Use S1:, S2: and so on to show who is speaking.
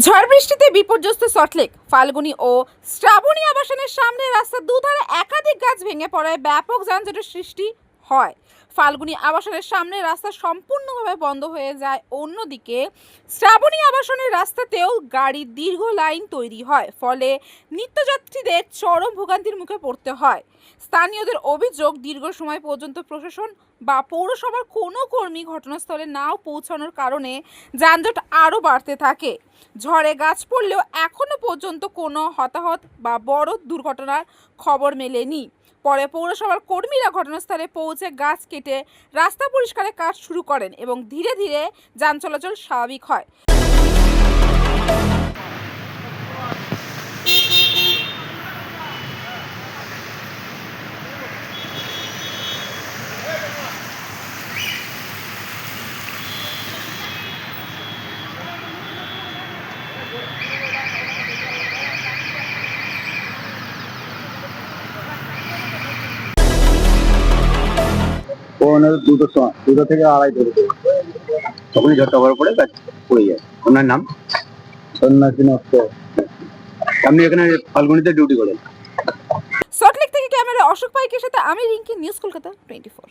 S1: ঝড় বৃষ্টিতে বিপর্যস্ত সল্টলেক। ফাল্গুনী ও শ্রাবণী আবাসনের সামনে রাস্তার দুধারে একাধিক গাছ ভেঙে পড়ায় ব্যাপক যানজটের সৃষ্টি হয়। ফাল্গুনী আবাসনের সামনে রাস্তা সম্পূর্ণভাবে বন্ধ হয়ে যায়। অন্যদিকে শ্রাবণী আবাসনের রাস্তাতেও গাড়ির দীর্ঘ লাইন তৈরি হয়, ফলে নিত্যযাত্রীদের চরম ভোগান্তির মুখে পড়তে হয়। স্থানীয়দের অভিযোগ, দীর্ঘ সময় পর্যন্ত প্রশাসন বা পৌরসভার কোনো কর্মী ঘটনাস্থলে নাও পৌঁছানোর কারণে যানজট আরও বাড়তে থাকে। ঝড়ে গাছ পড়লেও এখনো পর্যন্ত কোনো হতাহত বা বড় দুর্ঘটনার খবর মেলেনি। পরে পৌরসভার কর্মীরা ঘটনাস্থলে পৌঁছে গাছ কেটে রাস্তা পরিষ্কারের কাজ শুরু করেন এবং ধীরে ধীরে যান চলাচল স্বাভাবিক হয়।
S2: পৌনে দুটোর সময়, 2টা থেকে 2:30 তখনই ঝড়টা হওয়ার পরে গাছ পড়ে যায়। ওনার নাম সন্ন্যাসী নষ্ট। আপনি এখানে ফাল্গুনিতে ডিউটি করেন?
S1: সল্টলেক থেকে ক্যামেরা অশোক পাইকের সাথে আমি রিঙ্কি, নিউজ কলকাতা 24।